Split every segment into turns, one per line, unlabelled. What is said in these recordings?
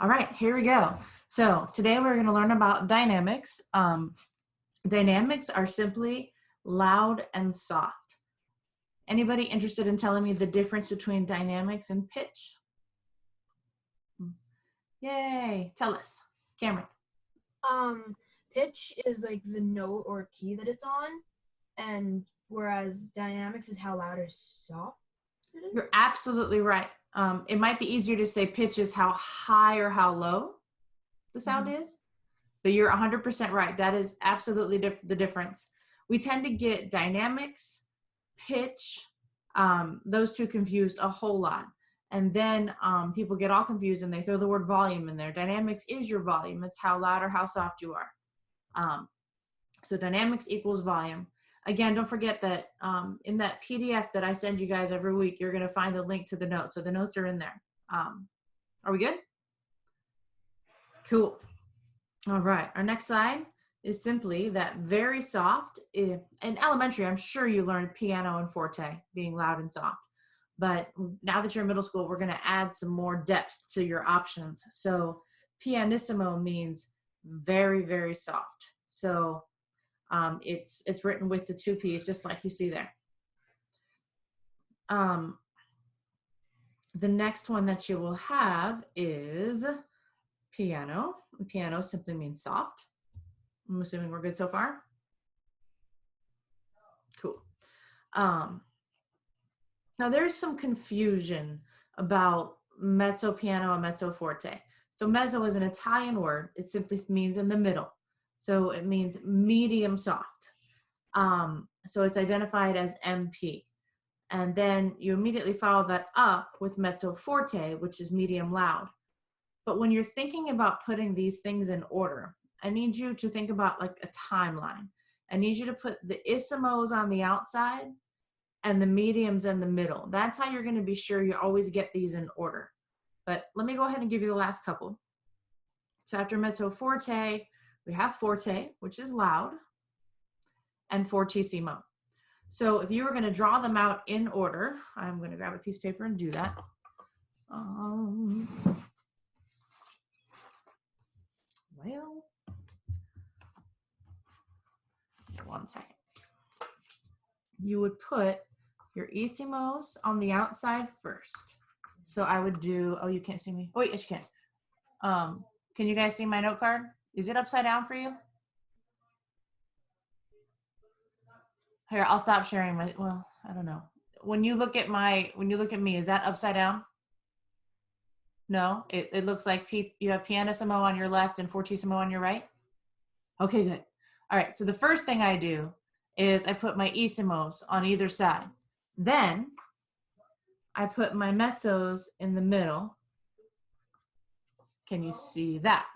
All right, here we go. So today we're going to learn about dynamics. Dynamics are simply loud and soft. Anybody interested in telling me the difference between dynamics and pitch? Yay, tell us. Cameron.
Pitch is like the note or key that it's on, and whereas dynamics is how loud or soft it is.
You're absolutely right. It might be easier to say pitch is how high or how low the sound is, but you're 100% right. That is absolutely the difference. We tend to get dynamics, pitch, those two confused a whole lot. And then people get all confused and they throw the word volume in there. Dynamics is your volume. It's how loud or how soft you are. So dynamics equals volume. Again, don't forget that in that PDF that I send you guys every week, you're going to find a link to the notes. So the notes are in there. Are we good? Cool. All right. Our next slide is simply that very soft. In elementary, I'm sure you learned piano and forte being loud and soft. But now that you're in middle school, we're going to add some more depth to your options. So pianissimo means very, very soft. So it's written with the two P's, just like you see there. The next one that you will have is piano. Piano simply means soft. I'm assuming we're good so far. Cool. Now there's some confusion about mezzo piano and mezzo forte. So mezzo is an Italian word. It simply means in the middle. So it means medium soft. So it's identified as MP. And then you immediately follow that up with mezzo forte, which is medium loud. But when you're thinking about putting these things in order, I need you to think about like a timeline. I need you to put the issimos on the outside and the mediums in the middle. That's how you're going to be sure you always get these in order. But let me go ahead and give you the last couple. So after mezzo forte, we have forte, which is loud, and fortissimo. So if you were going to draw them out in order, I'm going to grab a piece of paper and do that. Well, one second. You would put your issimos on the outside first. So I would do, oh, you can't see me. Oh, wait, yes, you can. Can you guys see my note card? Is it upside down for you? Here, I'll stop sharing my, well, I don't know. When you look at me, is that upside down? No, it looks like you have pianissimo on your left and fortissimo on your right. Okay, good. All right, so the first thing I do is I put my issimos on either side. Then I put my mezzos in the middle. Can you see that?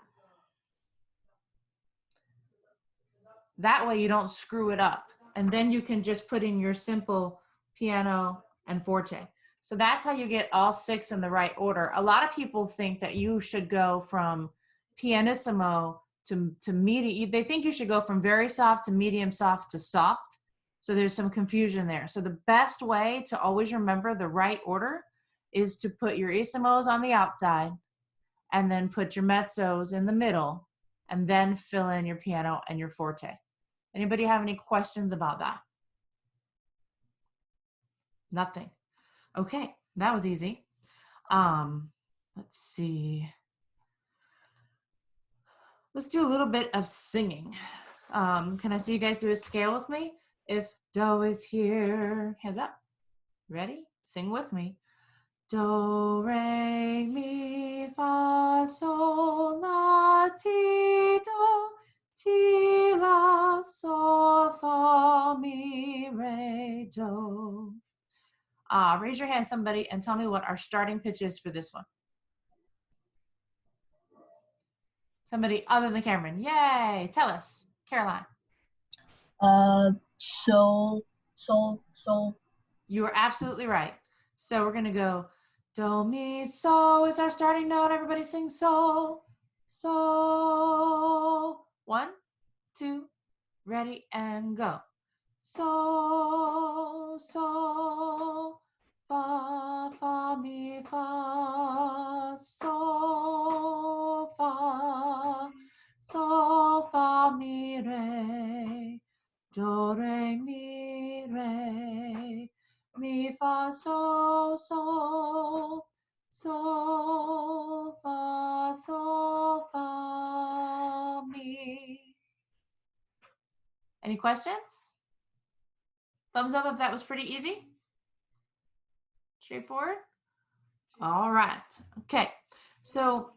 That way you don't screw it up. And then you can just put in your simple piano and forte. So that's how you get all six in the right order. A lot of people think that you should go from pianissimo to medium. They think you should go from very soft to medium soft to soft. So there's some confusion there. So the best way to always remember the right order is to put your issimos on the outside and then put your mezzos in the middle and then fill in your piano and your forte. Anybody have any questions about that? Nothing. Okay, that was easy. Let's see. Let's do a little bit of singing. Can I see you guys do a scale with me? If do is here, hands up. Ready? Sing with me. Do, re, mi, fa, sol, la, ti, do, ti, la, sol, fa, mi, re, do. Raise your hand, somebody, and tell me what our starting pitch is for this one. Somebody other than Cameron. Yay! Tell us, Caroline.
Sol, sol, sol.
You are absolutely right. So we're going to go do, mi, so is our starting note. Everybody sing sol, sol. 1, 2, ready, and go. Sol, sol, fa, fa, mi, fa, sol, do, re, mi, fa, sol, sol, fa, mi. Any questions? Thumbs up if that was pretty easy. Straightforward. All right. Okay. So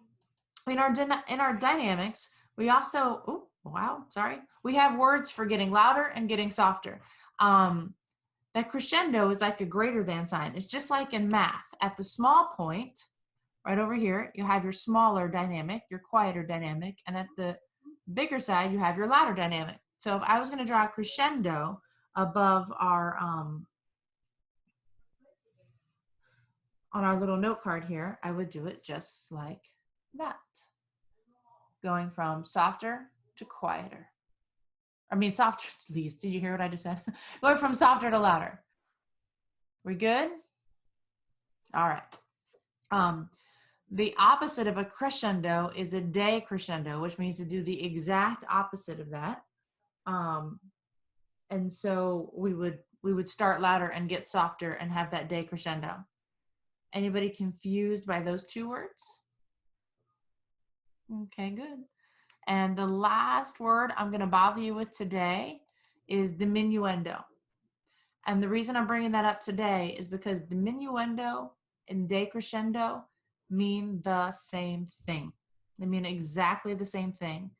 in our dynamics, we also, oh, wow, sorry. We have words for getting louder and getting softer. That crescendo is like a greater than sign. It's just like in math. At the small point, right over here, you have your smaller dynamic, your quieter dynamic, and at the bigger side, you have your louder dynamic. So if I was going to draw a crescendo above our on our little note card here, I would do it just like that, going from softer to quieter. I mean, softer to least. Did you hear what I just said? Going from softer to louder. We good? All right. The opposite of a crescendo is a decrescendo, which means to do the exact opposite of that. And so we would start louder and get softer and have that decrescendo. Anybody confused by those two words? Okay, good. And the last word I'm going to bother you with today is diminuendo. And the reason I'm bringing that up today is because diminuendo and decrescendo mean the same thing. They mean exactly the same thing.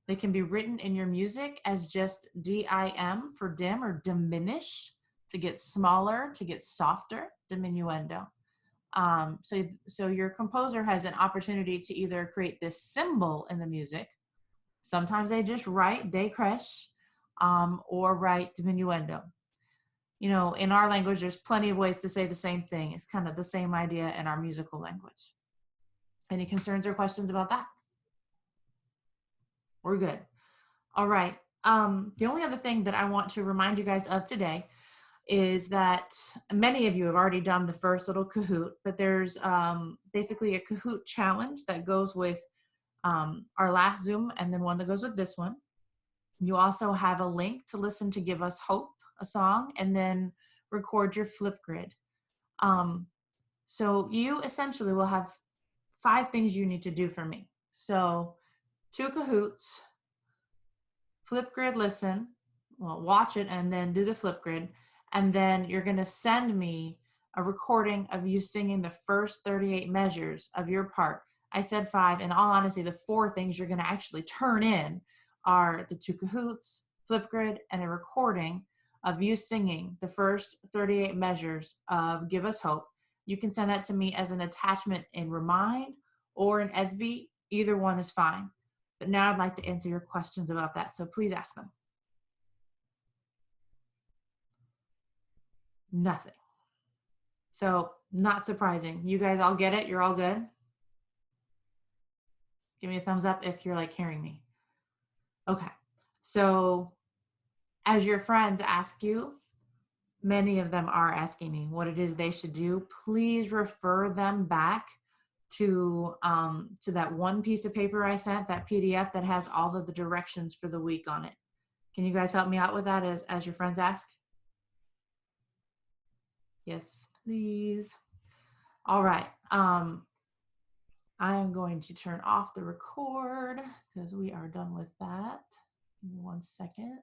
They can be written in your music as just dim for dim or diminish, to get smaller, to get softer, diminuendo. So your composer has an opportunity to either create this symbol in the music. Sometimes they just write decresce or write diminuendo. You know, in our language, there's plenty of ways to say the same thing. It's kind of the same idea in our musical language. Any concerns or questions about that? We're good. All right. The only other thing that I want to remind you guys of today is that many of you have already done the first little Kahoot, but there's basically a Kahoot challenge that goes with our last Zoom and then one that goes with this one. You also have a link to listen to Give Us Hope, a song, and then record your Flipgrid. So you essentially will have 5 things you need to do for me. So 2 Kahoots, Flipgrid listen, well, watch it and then do the Flipgrid. And then you're going to send me a recording of you singing the first 38 measures of your part. I said 5. In all honesty, the 4 things you're going to actually turn in are the 2 Kahoots, Flipgrid, and a recording of you singing the first 38 measures of Give Us Hope. You can send that to me as an attachment in Remind or in Edsby. Either one is fine. But now I'd like to answer your questions about that. So please ask them. Nothing. So not surprising. You guys all get it? You're all good? Give me a thumbs up if you're like hearing me. Okay. So as your friends ask you, many of them are asking me what it is they should do. Please refer them back to that one piece of paper I sent, that PDF that has all of the directions for the week on it. Can you guys help me out with that as your friends ask? Yes, please. All right. I am going to turn off the record because we are done with that. Give me 1 second.